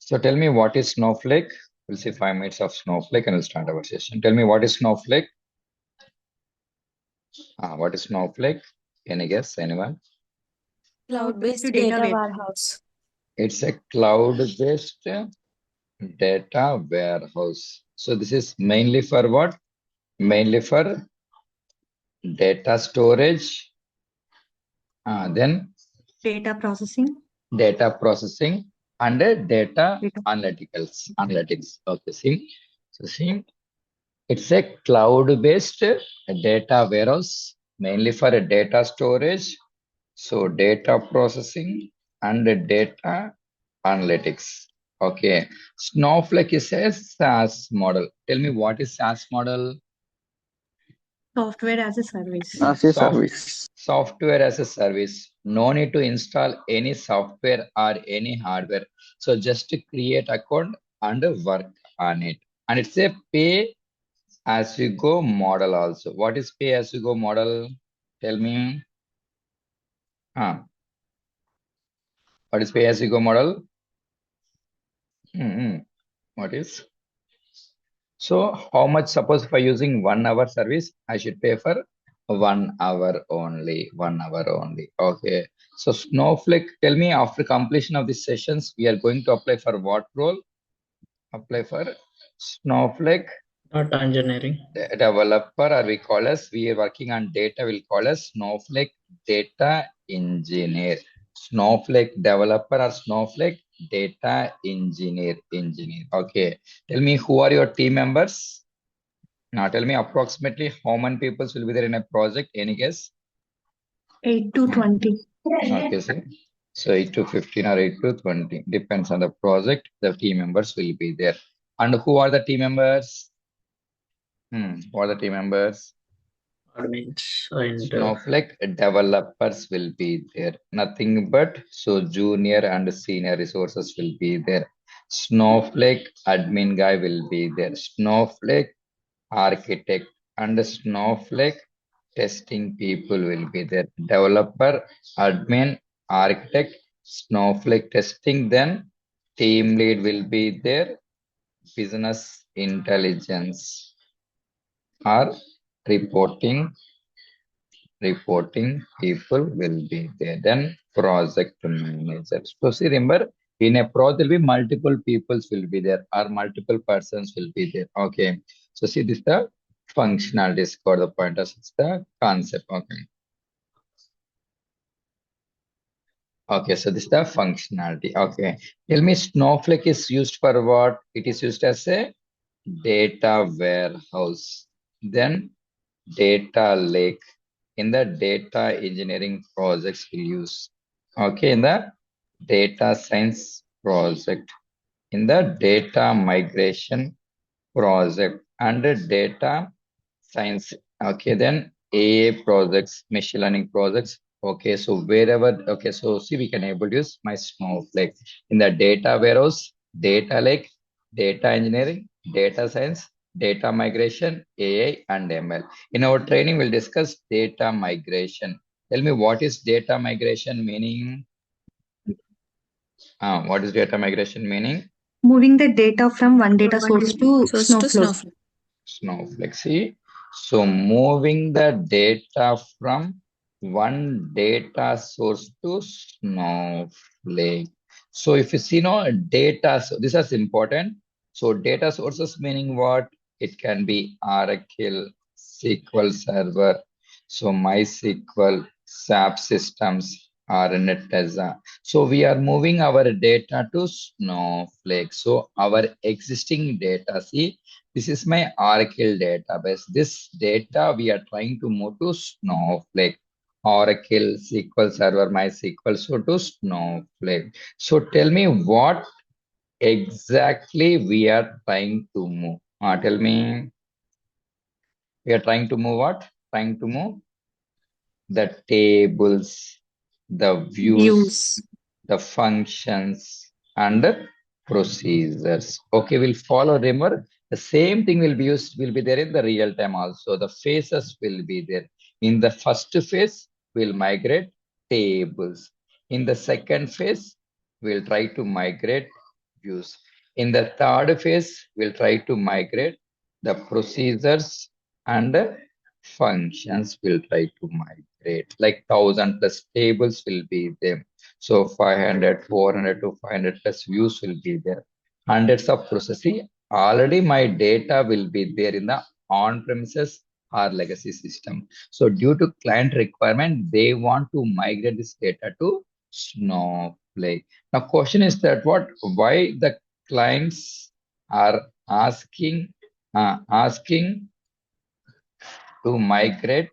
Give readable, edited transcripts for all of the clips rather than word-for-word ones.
So tell me what is Snowflake? We'll see 5 minutes of Snowflake and we'll start our session. Tell me what is Snowflake? What is Snowflake? Any guess? Anyone? Cloud-based data warehouse. It's a cloud-based data warehouse. So this is mainly for what? Mainly for data storage, then Data processing. data processing and data Data. analytics. Okay, see. So see, it's a cloud-based data warehouse, mainly for a data storage, so data processing and data analytics. Okay, Snowflake is a SaaS model. Tell me what is SaaS model? Software as a service. As a service. Software as a service. No need to install any software or any hardware. So just to create account and work on it. And it's a pay as you go model also. What is pay as you go model? Tell me. What is pay as you go model? What is? So how much, suppose if I using 1 hour service, I should pay for 1 hour only, 1 hour only. Okay. So Snowflake, tell me after completion of these sessions, we are going to apply for what role? Apply for Snowflake Data engineering. developer, or we call us, we are working on data, we'll call us Snowflake data engineer. Snowflake developer or Snowflake data engineer. Okay. Tell me who are your team members? Now tell me approximately how many people will be there in a project. Any guess? 8 to 20. Okay, so 8 to 15 or 8 to 20 depends on the project. The team members will be there. And who are the team members? Who are the team members? Admins and Snowflake developers will be there. Nothing but so junior and senior resources will be there. Snowflake admin guy will be there. Snowflake architect and Snowflake testing people will be there. Developer, admin, architect, Snowflake testing, then team lead will be there. Business intelligence or reporting people will be there. Then project managers. So see, remember, in a project will be multiple peoples will be there or multiple persons will be there. Okay. So see, this is the functionalities for the pointers. It's the concept. Okay. Okay, so this is the functionality. Okay. Tell me, Snowflake is used for what? It is used as a data warehouse. Then data lake. In the data engineering projects we use. Okay, in the data science project, in the data migration project and the data science. Okay, then AI projects, machine learning projects. Okay, so wherever, okay, so see, we can able to use my Snowflake in the data warehouse, data lake, data engineering, data science, data migration, AI, and ML. In our training, we'll discuss data migration. Tell me what is data migration meaning? What is data migration meaning? Moving the data from one data source to Snowflake. Snowflake. See, so moving the data from one data source to Snowflake. So if you see no data, so this is important. So data sources meaning what? It can be Oracle, SQL Server, so MySQL, SAP systems, or Netezza. So we are moving our data to Snowflake. So our existing data, see, this is my Oracle database. This data we are trying to move to Snowflake. Oracle, SQL Server, MySQL, so to Snowflake. So tell me what exactly we are trying to move. Tell me, we are trying to move what? Trying to move the tables, the views, the functions, and the procedures. Okay, we'll follow. Remember, the same thing will be used, will be there in the real time also. The phases will be there. In the first phase, we'll migrate tables. In the second phase, we'll try to migrate views. In the third phase, we'll try to migrate the procedures and functions will try to migrate. Like 1,000 plus tables will be there. So 500, 400 to 500 plus views will be there. Hundreds of processes. Already my data will be there in the on-premises or legacy system. So due to client requirement, they want to migrate this data to Snowflake. Now, question is that why the clients are asking to migrate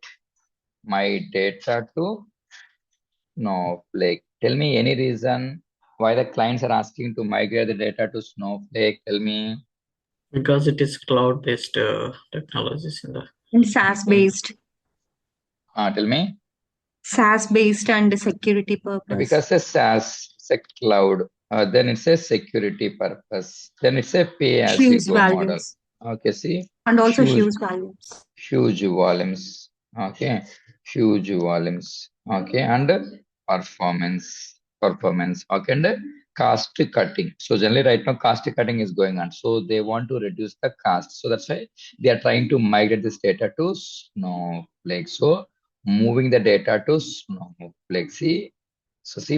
my data to Snowflake. Tell me any reason why the clients are asking to migrate the data to Snowflake. Tell me. Because it is cloud-based technologies in the And SaaS based. Tell me. SaaS based and security purpose. Because it's SaaS, it's a cloud, then it's a security purpose. Then it's a pay as you Huge go model. values. Okay, see, And also huge, huge values. huge volumes. Okay, huge volumes. Okay, and performance. Okay, and cost cutting. So generally, right now, cost cutting is going on. So they want to reduce the cost. So that's why they are trying to migrate this data to Snowflake. So moving the data to Snowflake. See,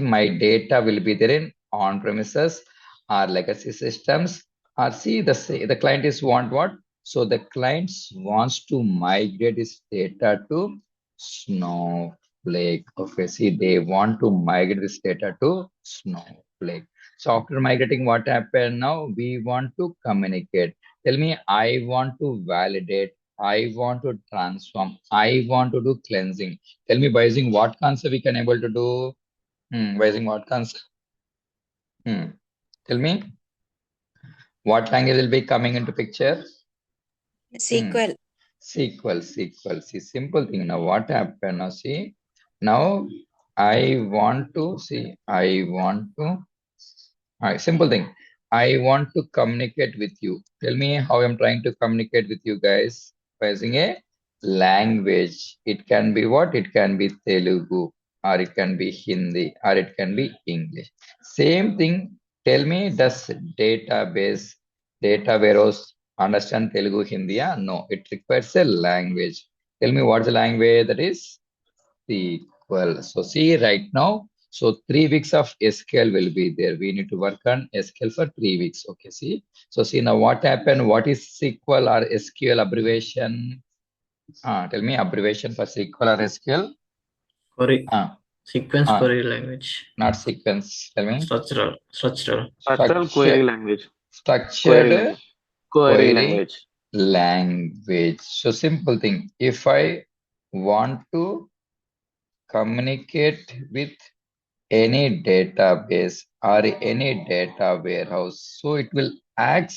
my data will be there in on-premises or legacy systems. Or see, the client is want what? So the clients wants to migrate this data to Snowflake. Okay, see, they want to migrate this data to Snowflake. So after migrating, what happened now? We want to communicate. Tell me, I want to validate. I want to transform. I want to do cleansing. Tell me by using what concept we can able to do. By using what concept? Tell me, what language will be coming into picture? SQL. SQL. See, simple thing. Now, what happened? Now, see, now I want to see, I want to simple thing. I want to communicate with you. Tell me how I'm trying to communicate with you guys by using a language. It can be what? It can be Telugu, or it can be Hindi, or it can be English. Same thing. Tell me, does database, data warehouse understand Telugu, Hindi? No, it requires a language. Tell me what's the language that is? SQL. So see right now, so 3 weeks of SQL will be there. We need to work on SQL for 3 weeks. Okay, see. So see now what happened? What is SQL or SQL abbreviation? Tell me abbreviation for SQL or SQL. query, sequence Ah, query language, not sequence. Tell me. structural. Structural query language. Query Structured language. Query query language. language. So simple thing. If I want to communicate with any database or any data warehouse. So it will act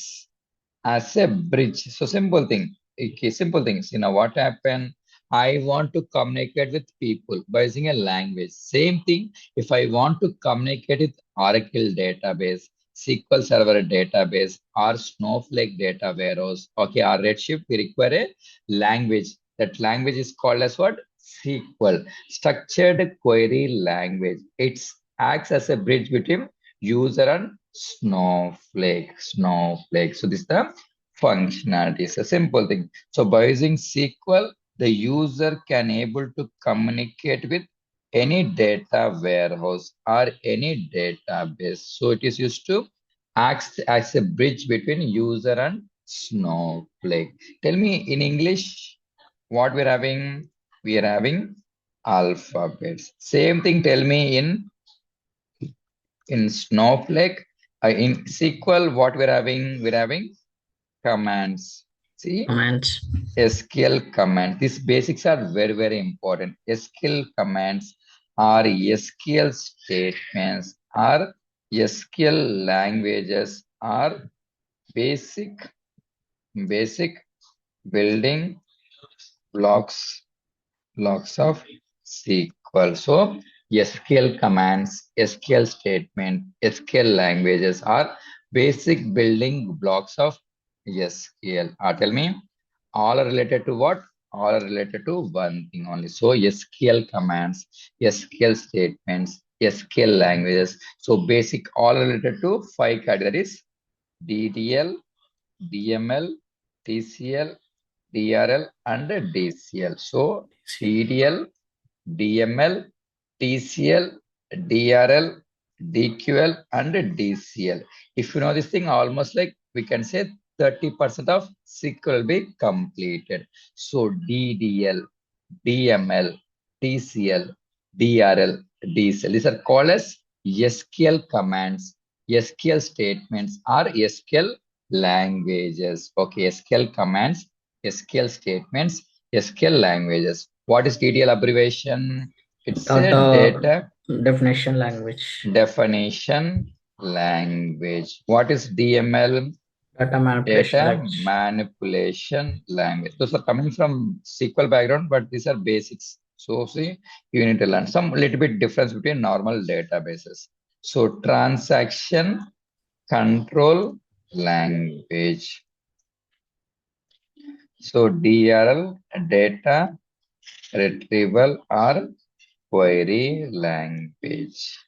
as a bridge. So simple thing. Okay, simple things. What happened? I want to communicate with people by using a language. Same thing. If I want to communicate with Oracle database, SQL Server database, or Snowflake data warehouse, okay, or Redshift, we require a language. That language is called as what? SQL, structured query language. It acts as a bridge between user and Snowflake. So this is the functionality. It's a simple thing. So by using SQL, the user can able to communicate with any data warehouse or any database. So it is used to act as a bridge between user and Snowflake. Tell me in English, what we're having? We are having alphabets. Same thing. Tell me in Snowflake, in SQL, what we're having? We're having commands. See, Commands. SQL commands. These basics are very, very important. SQL commands are SQL statements, are SQL languages, are basic, basic building blocks of SQL. So SQL commands, SQL statement, SQL languages are basic building blocks of SQL. Tell me, all are related to what? All are related to one thing only. So SQL commands, SQL statements, SQL languages. So basic all related to 5 categories: DDL, DML, TCL, DRL, and DCL. So DDL, DML, TCL, DRL, DQL, and DCL. If you know this thing, almost like we can say 30% of SQL will be completed. So DDL, DML, TCL, DRL, DCL. These are called as SQL commands, SQL statements, or SQL languages. Okay, SQL commands, SQL statements, SQL languages. What is DDL abbreviation? It's a Data data definition language. definition language. What is DML? Data manipulation Data language. manipulation language. Those are coming from SQL background, but these are basics. So see, you need to learn some little bit difference between normal databases. So transaction control language. So DRL, data retrieval or query language.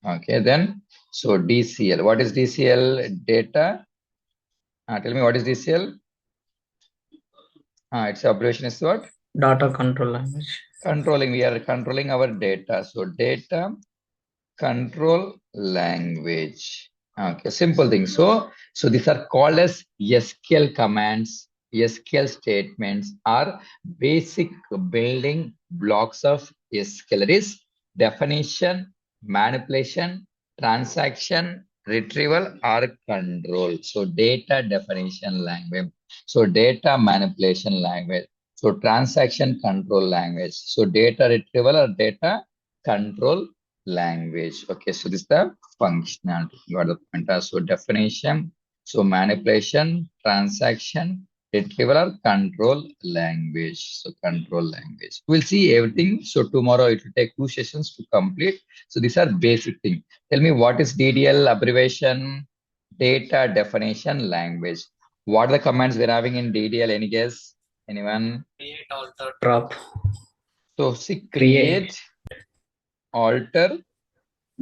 Okay, then so DCL. What is DCL? Data. Tell me what is DCL? Its abbreviation is what? Data control language. Controlling. We are controlling our data. So data control language. Okay, simple thing. So these are called as SQL commands, SQL statements are basic building blocks of SQL. It is definition, manipulation, transaction, retrieval, or control. So data definition language. So data manipulation language. So transaction control language. So data retrieval or data control language. Okay, so this is the functionality. You got the point. So definition, so manipulation, transaction, retrieval or control language. So control language. We'll see everything. So tomorrow it will take 2 sessions to complete. So these are basic things. Tell me what is DDL abbreviation? Data definition language. What are the commands we're having in DDL? Any guess? Anyone? Create, alter, drop. So see, create, alter,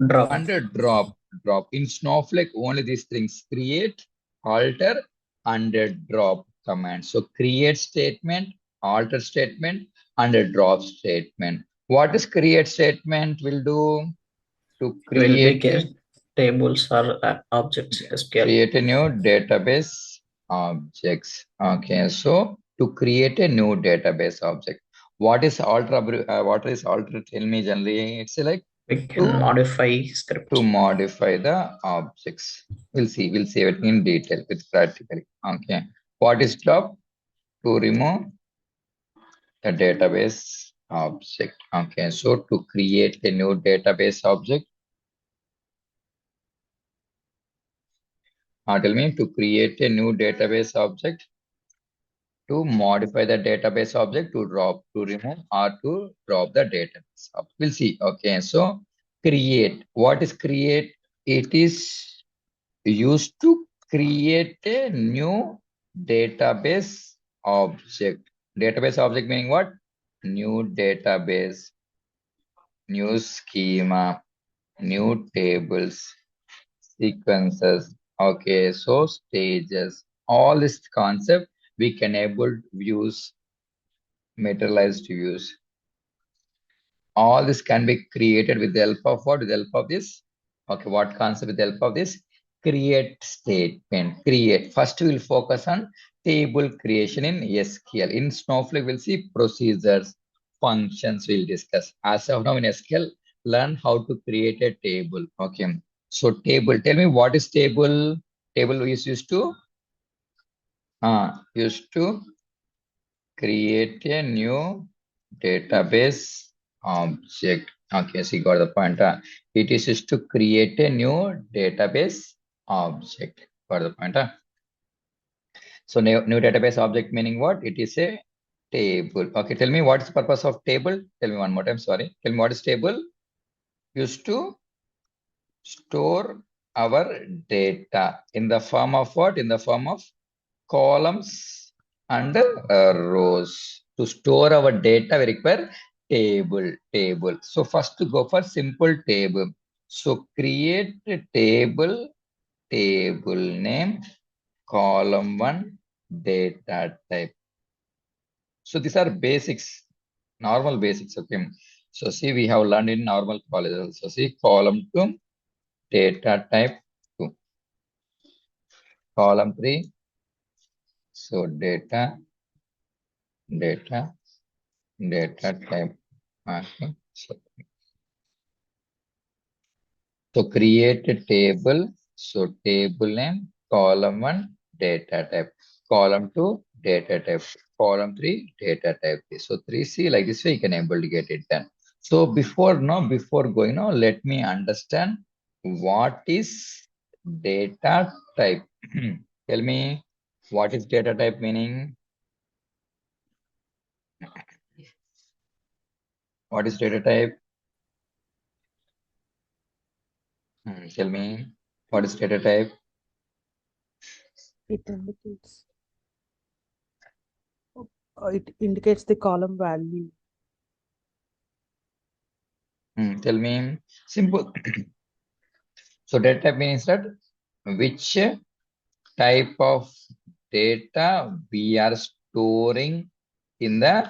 drop, and drop. In Snowflake, only these things: create, alter, and drop command. So create statement, alter statement, and a drop statement. What is create statement will do? To will be create tables or objects SQL. Create a new database objects. Okay, so to create a new database object. What is alter? What is alter? Tell me generally. It's like We can modify script. to modify the objects. We'll see everything in detail with practically. Okay. What is drop? To remove a database object. Okay. So to create a new database object. Tell me to create a new database object, to modify the database object, to drop, to remove, or to drop the database object. We'll see. Okay. So create. What is create? It is used to create a new database object. Database object meaning what? New database, new schema, new tables, sequences. Okay, so stages. All this concept we can able to use materialized views. All this can be created with the help of what? With the help of this. Okay, what concept with the help of this? Create statement. Create. First, we will focus on table creation in SQL. In Snowflake, we'll see procedures, functions we'll discuss. As of now in SQL, learn how to create a table. Okay. So table. Tell me what is table? Table is used to create a new database object. Okay, so you got the point. It is used to create a new database object. Got the point. So new database object meaning what? It is a table. Okay, tell me what's the purpose of table? Tell me one more time. Sorry. Tell me what is table? Used to store our data in the form of what? In the form of columns and rows. To store our data, we require table. So first to go for simple table. So create a table name, column 1, data type. So these are basics, normal basics. Okay. So see, we have learned in normal college also. See, column 2, data type 2. Column 3, so data type. Okay. So create a table. So table name, column 1, data type. Column 2, data type. Column 3, data type. So 3C, like this way you can able to get it done. So before going now, let me understand what is data type. Tell me what is data type meaning? What is data type? Tell me what is data type? It indicates the column value. Tell me simple. So data type means that which type of data we are storing in the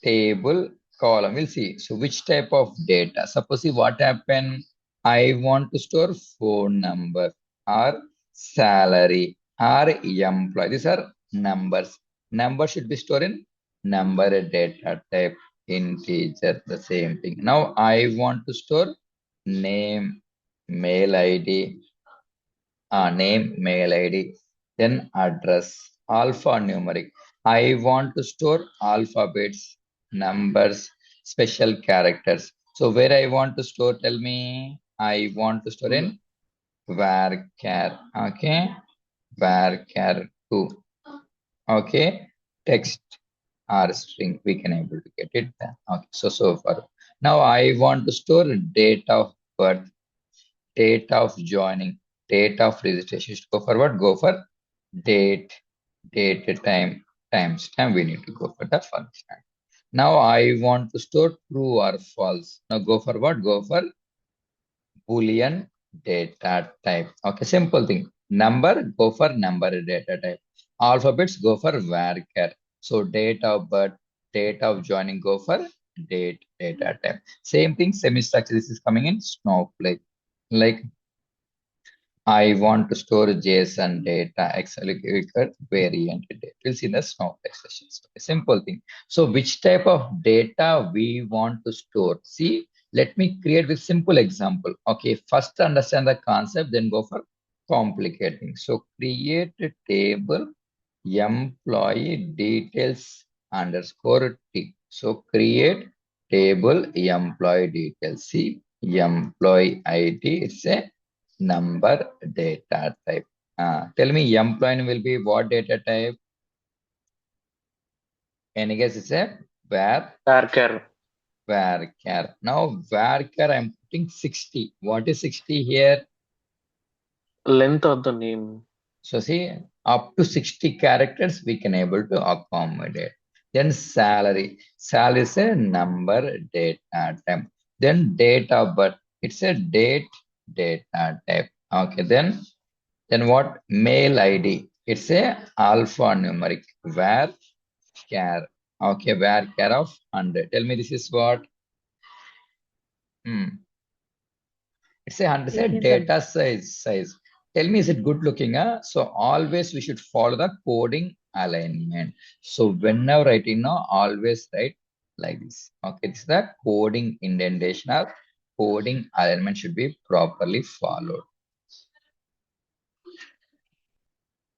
table column. We'll see. So which type of data? Suppose see what happened. I want to store phone number or salary or employee. These are numbers. Number should be stored in number data type, integer, the same thing. Now I want to store name, mail ID, name, mail ID, then address, alphanumeric. I want to store alphabets, numbers, special characters. So where I want to store, tell me, I want to store in varchar, okay, varchar 2, okay, text or string, we can able to get it there. Okay, so far. Now I want to store date of birth, date of joining, date of registration. Go for what? Go for date, time, timestamp. We need to go for the function. Now I want to store true or false. Now go for what? Go for Boolean data type. Okay, simple thing. Number, go for number data type. Alphabets, go for varchar. So date of birth, date of joining, go for date data type. Same thing, semi-structure. This is coming in Snowflake. Like I want to store JSON data, Excel variant data. We'll see the Snowflake sessions. Okay, simple thing. So which type of data we want to store? See, let me create with simple example. Okay, first understand the concept, then go for complicating. So create a table, employee details underscore T. So create table employee details. See, employee ID, it's a number data type. Tell me employee will be what data type? Any guess? It's a Varchar. varchar. Now varchar I'm putting 60. What is 60 here? Length of the name. So see, up to 60 characters we can able to accommodate. Then salary. Salary is a number data type. Then date of birth. It's a date data type. Okay, then what? Mail ID. It's a alphanumeric. Where care. Okay, where care of 100. Tell me this is what? It's a 100 say data size. Tell me, is it good looking? So always we should follow the coding alignment. So whenever writing now, always write like this. Okay, this is the coding indentation or coding alignment should be properly followed.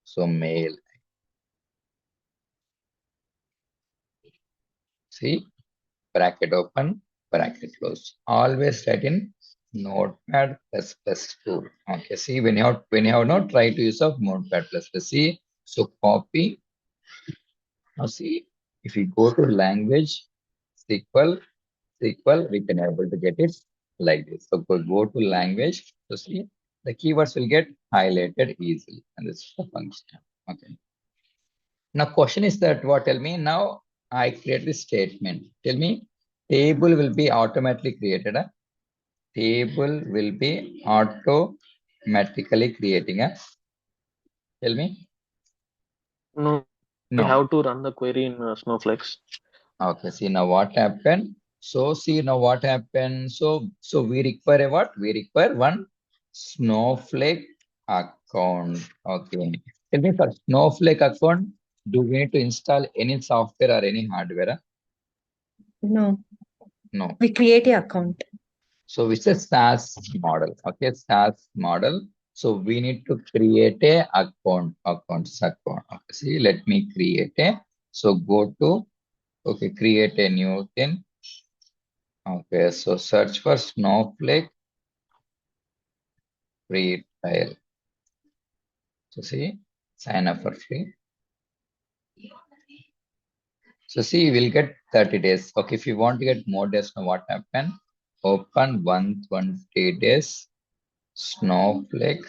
So mail. See, bracket open, bracket close. Always write in Notepad plus tool. Okay, see when you have not try to use of Notepad plus. See, so copy. Now see, if we go to language SQL, we can able to get it like this. So go to language. So see, the keywords will get highlighted easily, and this is the function. Okay. Now question is that what? Tell me now. I create this statement. Tell me table will be automatically created. Table will be automatically creating. Tell me. No, we No. have to run the query in Snowflakes. Okay, see now what happened. So see now what happened. So we require a what? We require one Snowflake account. Okay. Tell me, for Snowflake account, do we need to install any software or any hardware? No. No. We create an account. So it's a SaaS model. Okay, SaaS model. So we need to create a account. Okay, see, let me create a. So go to, okay, create a new thing. Okay, so search for Snowflake free trial. So see, sign up for free. So see, you will get 30 days. Okay, if you want to get more days, now what happened? Open 120 days Snowflake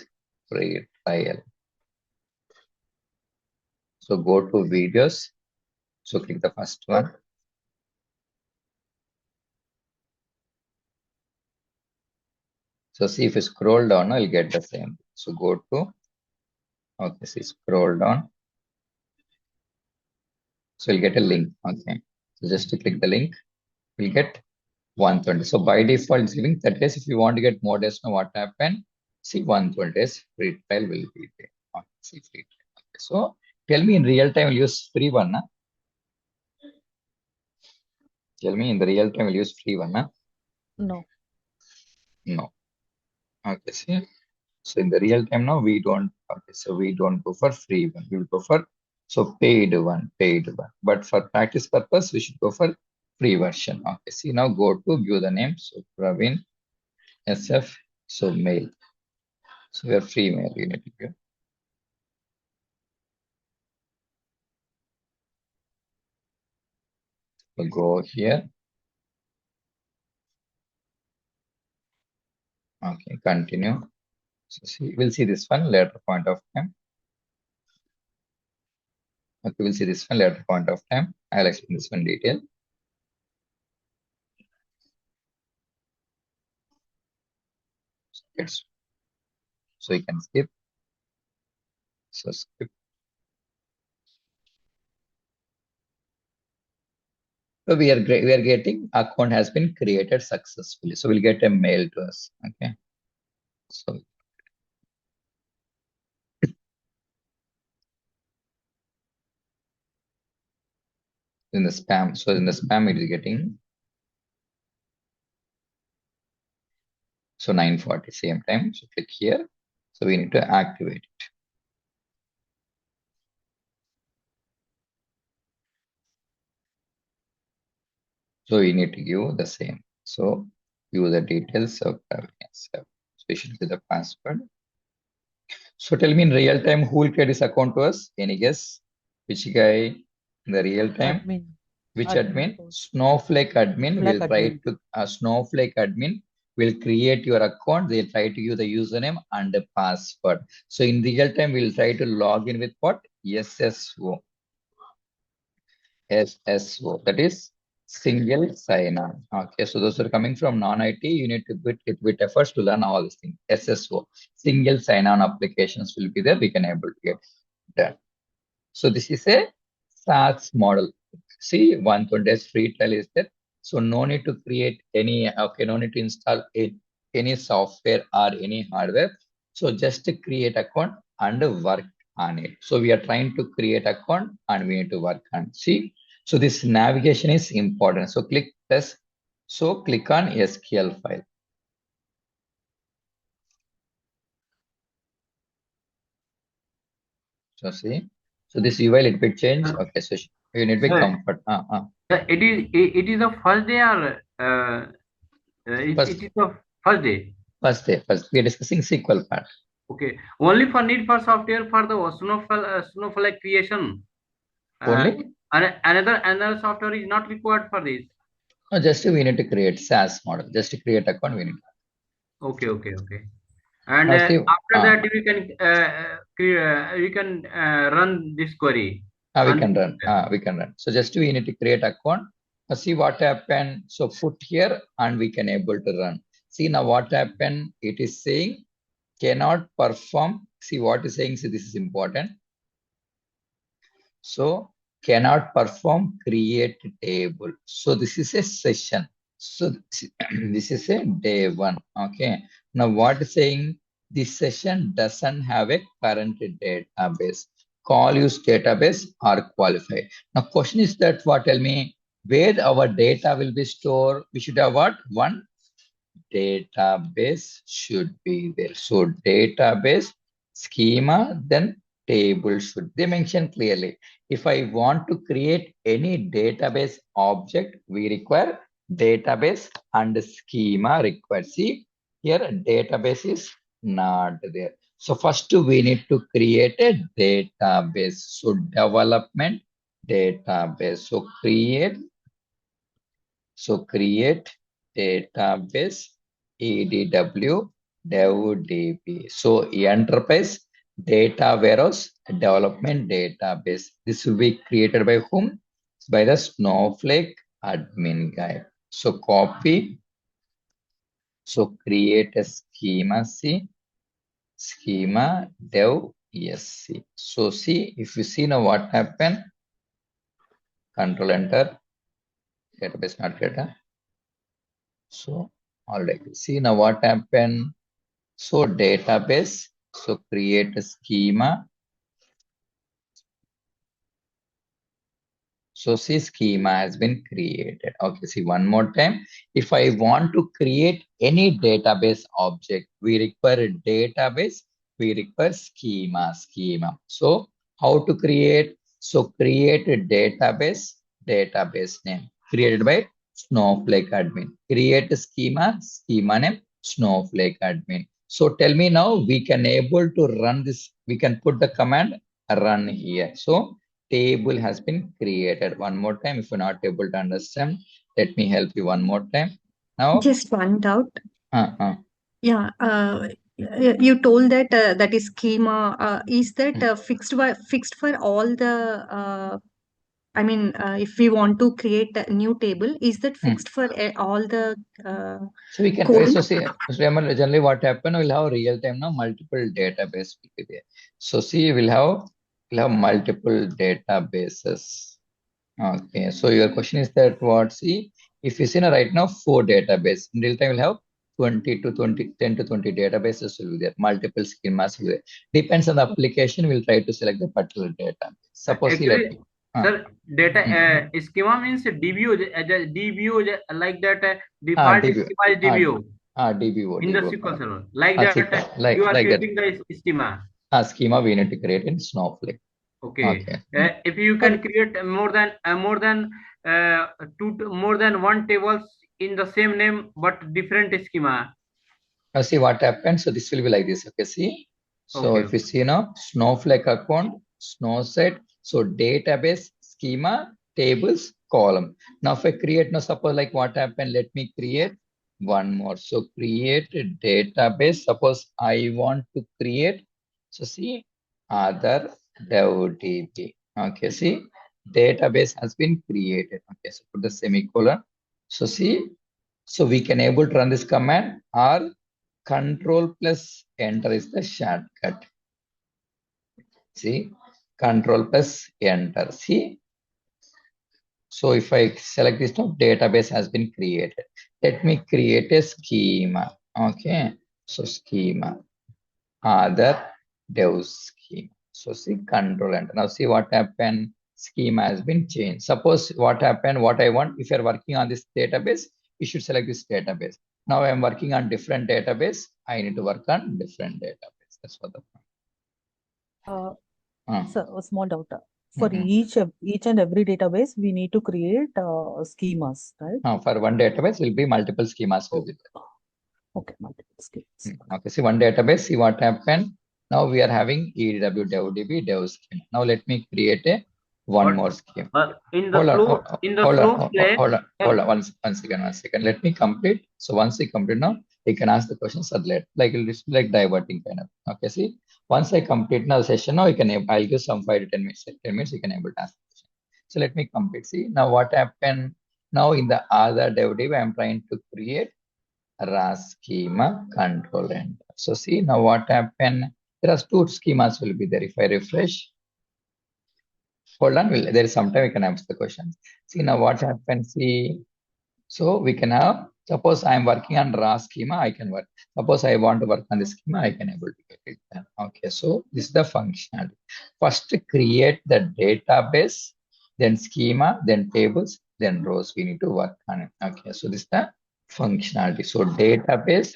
free trial. So go to videos. So click the first one. So see, if you scroll down, you'll get the same. So go to, okay, see, scroll down. So you'll get a link. Okay. So just to click the link, you'll get 120. So by default, it's giving 30 days. If you want to get more days, now what happened? See, 120 days free trial will be there. Okay, see, free trial. Okay. So tell me in real time, we'll use free one. Nah? Tell me in the real time, we'll use free one. Nah? No. No. Okay, see. So in the real time now, we don't, okay, so we don't go for free one, we will go for, so paid one. But for practice purpose, we should go for free version. Okay, see now go to give the name. So Praveen SF, so mail. So we are free mail, you need to give. So go here. Okay, continue. So see, we'll see this one later point of time. Okay, we'll see this one later point of time. I'll explain this one in detail. So you can skip. So skip. So we are getting account has been created successfully. So we'll get a mail to us. Okay. So in the spam, it is getting, so 9:40 same time. So click here. So we need to activate it. So we need to give the same. So give the details of so we should give the password. So tell me in real time, who will create this account to us? Any guess? Which guy in the real time? Admin. Which Admin. admin? Snowflake admin will try Admin. to, Snowflake admin will create your account. They'll try to give the username and the password. So in real time, we'll try to log in with what? SSO. SSO. That is single sign-on. Okay, so those are coming from non-IT. You need to put it with efforts to learn all these things. SSO. Single sign-on applications will be there. We can able to get done. So this is a SaaS model. See, 120 days free trial is there. So no need to create any, okay, no need to install any software or any hardware. So just to create account and work on it. So we are trying to create account and we need to work on. See, so this navigation is important. So click this. So click on SQL file. So see, so this UI little bit change. Okay, so you need to be comfort. It is the first day or First. it is the first day. First we are discussing SQL part. Okay, only for need for software for the Snowflake creation. Only? Another software is not required for this. No, just we need to create SaaS model. Just to create account, we need. Okay. And after that, we can run this query. We can run. So just we need to create account. Now see what happened. So put here and we can able to run. See now what happened. It is saying cannot perform. See what is saying. See this is important. So cannot perform create table. So this is a session. So this is a day one. Okay. Now what is saying? This session doesn't have a current database. Call use database or qualify. Now question is that what tell me where our data will be stored. We should have what? One database should be there. So database schema, then table should they mention clearly. If I want to create any database object, we require database and schema required. See here database is not there. So first we need to create a database. So development database. So create database EDW DevDB. So enterprise data warehouse development database. This will be created by whom? By the Snowflake admin guy. So copy. So create a schema C, schema dev ESC. So see, if you see now what happened, control enter, database not data. So all right, see now what happened. So database, so create a schema. So see schema has been created. Okay, see one more time. If I want to create any database object, we require a database, we require schema. So how to create? So create a database name created by Snowflake admin. Create a schema name Snowflake admin. So tell me now we can able to run this, we can put the command run here. So table has been created. One more time, if you're not able to understand, let me help you one more time. Now, Just one doubt. uh, Yeah, you told that that is schema. Is that fixed for all the? I mean, if we want to create a new table, is that fixed for all the so we can code? so see, remember generally what happened, we'll have real time now multiple database will be there. So see, we'll have multiple databases. Okay, so your question is that what? See, if you see now right now 4 database in real time, we'll have 10 to 20 databases will be there, multiple schemas will be there. Depends on the application, we'll try to select the particular database. Suppose Actually, sir, data schema means DBO like that default DBO, schema is DBO DBO, in the DBO, SQL server. Like that, you are like that. creating the schema. Schema we need to create in Snowflake. Okay. Okay. If you can create more than more than one tables in the same name but different schema. Now see what happens. So this will be like this. Okay, see. So Okay. if you see now Snowflake account, Snowset, so database, schema, tables, column. Now if I create now, suppose like what happened, let me create one more. So create a database. Suppose I want to create. So see other DevDB. Okay, see database has been created. Okay, so put the semicolon. So see, so we can able to run this command or Control plus enter is the shortcut. See, control plus enter. See, so if I select this now, database has been created. Let me create a schema. Okay, so schema, other dev schema. So see, control enter. Now see what happened. Schema has been changed. Suppose what happened, what I want, if you're working on this database, you should select this database. Now I'm working on different database. I need to work on different database. That's what the point. So a small doubt. For each and every database, we need to create schemas, right? For one database, will be multiple schemas. Okay, multiple schemas. Okay, see one database. See what happened. Now we are having EDW DevDB dev schema. Now let me create a one more scheme. In the hold on. One second. Let me complete. So once I complete now, you can ask the questions at later. Like it's like diverting kind of. Okay, see. Once I complete now the session, now I'll give some 5 to 10 minutes. 10 minutes you can able to ask the question. So let me complete. See now what happened. Now in the other derivative, I'm trying to create RAS schema control enter. So see now what happened. There are two schemas will be there. If I refresh, hold on, there is some time we can answer the question. See now what happens. See, so we can have, suppose I am working on raw schema, I can work. Suppose I want to work on the schema, I can able to get it done. Okay, so this is the functionality. First create the database, then schema, then tables, then rows. We need to work on it. Okay, so this is the functionality. So database,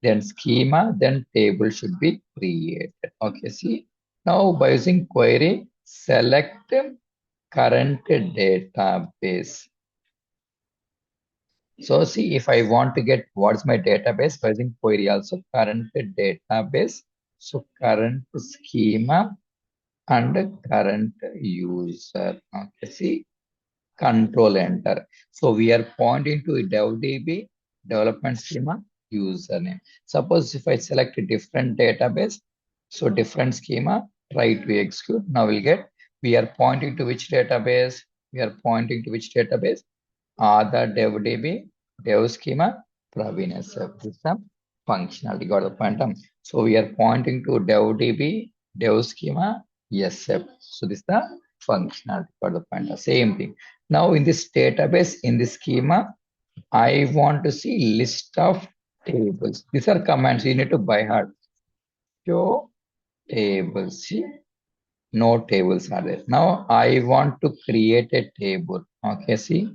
then schema, then table should be created. Okay, see. Now by using query, select current database. So see, if I want to get what's my database, by using query also current database. So current schema and current user. Okay, see, control enter. So we are pointing to DevDB, development schema, username. Suppose if I select a different database, so different schema, try to execute. Now we'll get, we are pointing to which database? We are pointing to which database? Other DevDB, dev schema, Praveen SF. This is the functionality. Got the point? So we are pointing to DevDB, dev schema, SF. So this is the functionality. Got the point? Same thing. Now in this database, in this schema, I want to see list of tables. These are commands you need to by heart. Show tables. See, no tables are there. Now I want to create a table. Okay, see,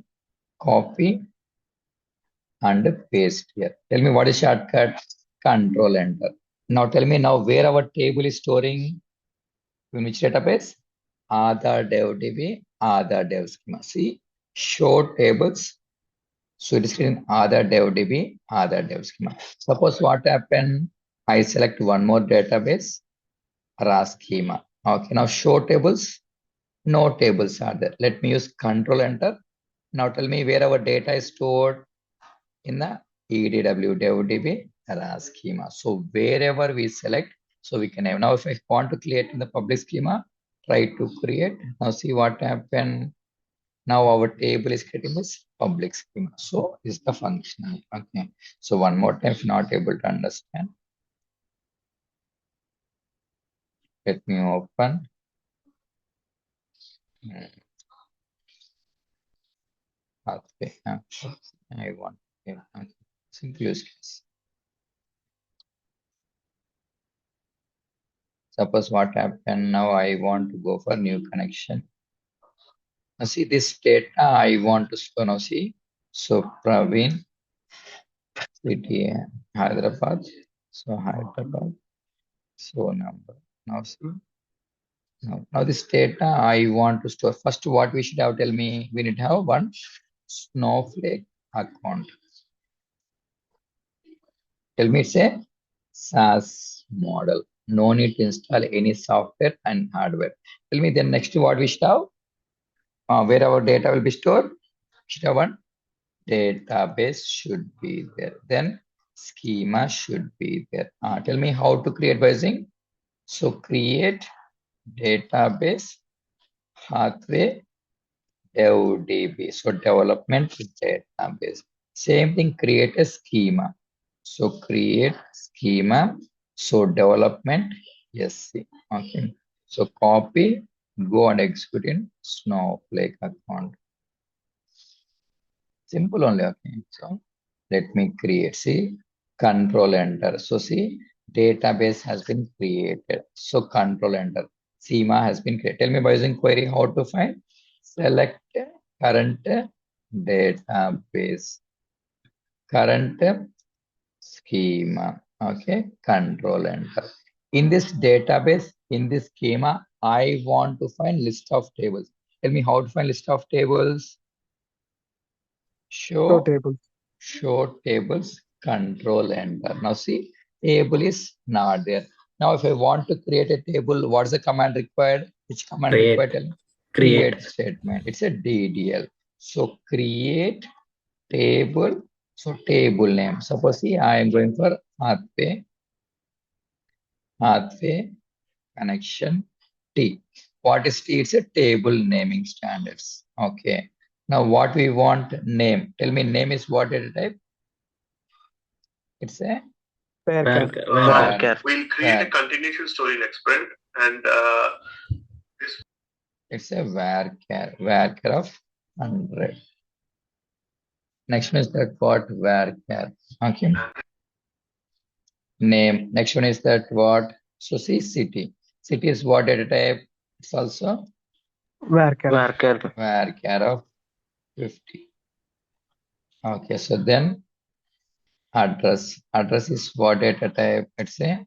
copy and paste here. Tell me what is shortcut? Control enter. Now tell me now where our table is storing, in which database? Other DevDB, other dev schema. See, show tables. So it is in other DevDB, other dev schema. Suppose what happened? I select one more database, RAS schema. Okay, now show tables. No tables are there. Let me use control enter. Now tell me where our data is stored in the EDW DevDB RAS schema. So wherever we select, so we can have. Now if I want to create in the public schema, try to create. Now see what happened. Now our table is getting this public schema. So is the functional. Okay. So one more time, if not able to understand. Let me open. Okay. I want simple use case. Suppose what happened now, I want to go for new connection. Now see this data I want to store. Now see, so Praveen, city Hyderabad. So Hyderabad. So number. Now see. Now this data I want to store. First, what we should have, tell me, we need to have one Snowflake account. Tell me it's a SaaS model. No need to install any software and hardware. Tell me then next what we should have, where our data will be stored. Should have one database should be there. Then schema should be there. Tell me how to create by using. So create database pathway DevDB. So development database. Same thing, create a schema. So create schema. So development, yes. Okay. So copy, go and execute in Snowflake account. Simple only. Okay. So let me create. See, control enter. So see, database has been created. So control enter. Schema has been created. Tell me by using query how to find. Select current database. Current schema. Okay. Control enter. In this database, in this schema, I want to find list of tables. Tell me how to find list of tables. Show tables. Show tables, control enter. Now see, table is not there. Now if I want to create a table, what's the command required? Which command required? Tell me. Create statement. It's a DDL. So create table. So table name. Suppose see, I am going for pathway connection T. What is T? It's a table naming standards. Okay. Now what we want name. Tell me name is what data type? It's a Varchar. Varchar. We'll create a continuation story in Express and it's a varchar of 100. Next one is that what varchar. Okay. Name. Next one is that what? So see city. City is what data type? It's also Varchar. varchar of 50. Okay, so then address. Address is what data type? It's a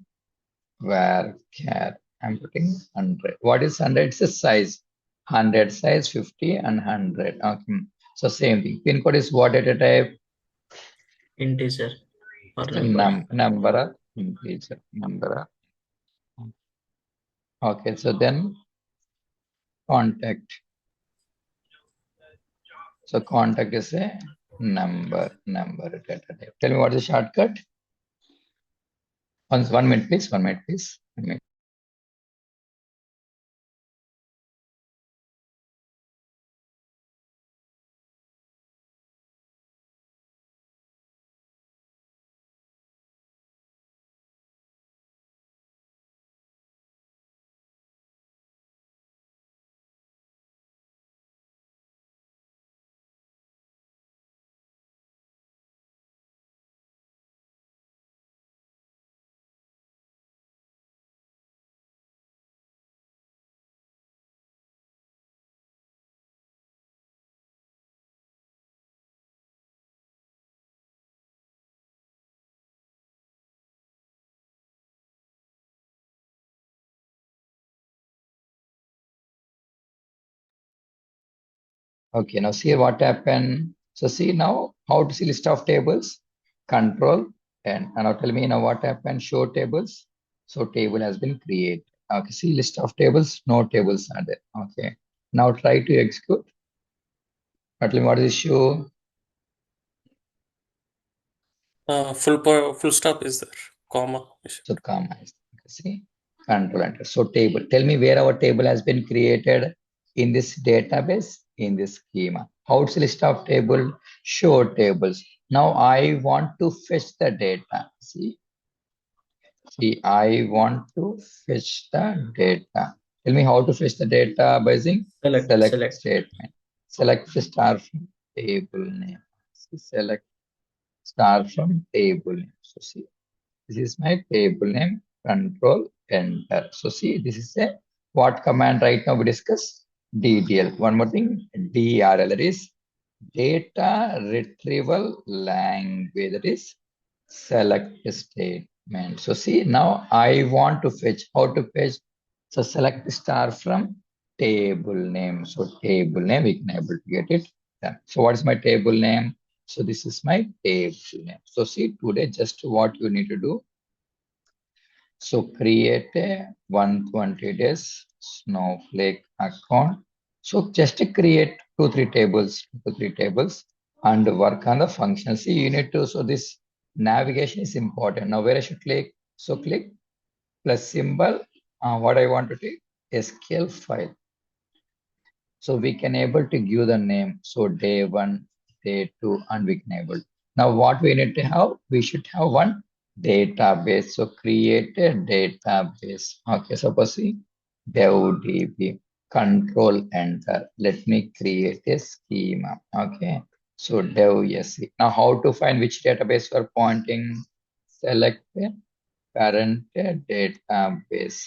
varchar. I'm putting 100. What is 100? It's a size. 100 size, 50 and 100. Okay. So same thing. Pin code is what data type? Integer or It's a number. number of integer. Number of. Okay, so then contact. So contact is a number data type. Tell me what is the shortcut? 1 minute, please. 1 minute, please. 1 minute. Okay, now see what happened. So see now how to see list of tables. Control and now tell me now what happened. Show tables. So table has been created. Okay, see list of tables. No tables are there. Okay. Now try to execute. Now tell me what is the issue. Full stop is there. Comma. So comma is okay, see control enter. So table. Tell me where our table has been created in this database in this schema. How it's a list of table? Show tables. Now I want to fetch the data. See, I want to fetch the data. Tell me how to fetch the data by using select statement. Select the star from table name. See, select star from table name. So see, this is my table name. Control enter. So see, this is a what command right now we discuss? DDL. One more thing, DRL. That is data retrieval language. That is select statement. So see, now I want to fetch. How to fetch? So select star from table name. So table name, we can able to get it done. So what is my table name? So this is my table name. So see, today just what you need to do. So create a 120 days Snowflake account. So just create 2-3 tables, and work on the function. See, you need to, so this navigation is important. Now where I should click? So click plus symbol. What I want to take? SQL file. So we can able to give the name. So day 1, day 2, and we can able. Now what we need to have? We should have one database. So create a database. Okay, suppose see DevDB. Control enter. Let me create a schema. Okay. So DevSC. Now how to find which database we're pointing? Select a current database.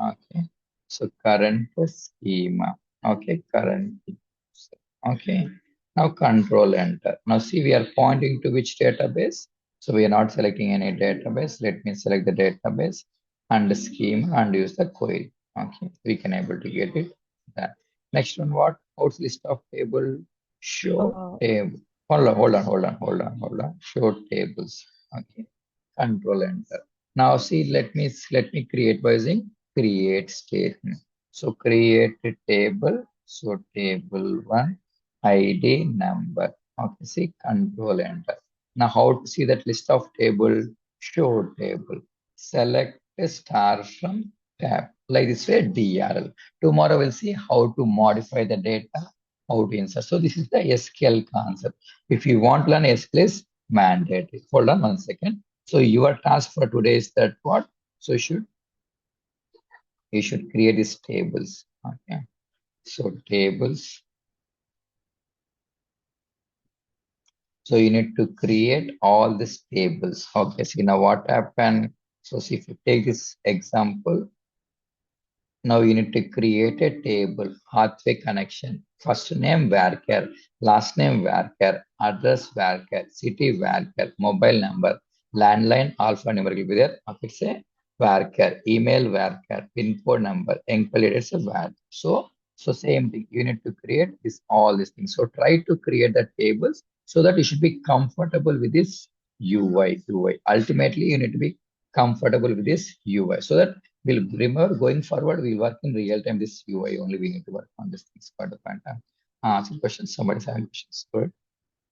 Okay. So current schema. Okay, current. Okay. Now control enter. Now see, we are pointing to which database. So we are not selecting any database. Let me select the database and the schema and use the query. Okay, we can able to get it. That. Next one, what? Out list of table. Show table. Hold on. Show tables. Okay. Control enter. Now see, let me create by using create statement. So create a table. So table 1 ID number. Okay, see control enter. Now how to see that list of table? Show table. Select a star from tab. Like this way DRL. Tomorrow we'll see how to modify the data how to insert. So this is the SQL concept. If you want to learn SQL is mandatory. Hold on 1 second. So your task for today is that what? So you should create these tables. Okay. So tables. So you need to create all these tables. Okay. See now what happened. So see if you take this example. Now you need to create a table, pathway connection. First name varchar, last name varchar, address varchar, city varchar, mobile number, landline alphanumeric will be there. Okay, say varchar, email varchar, pin code number, encoded it's a var. So same thing. You need to create this all these things. So try to create the tables so that you should be comfortable with this UI. Ultimately, you need to be comfortable with this UI so that we'll remember going forward, we'll work in real time. This UI only we need to work on this things part of the time. Some questions. Somebody's having questions. Go ahead.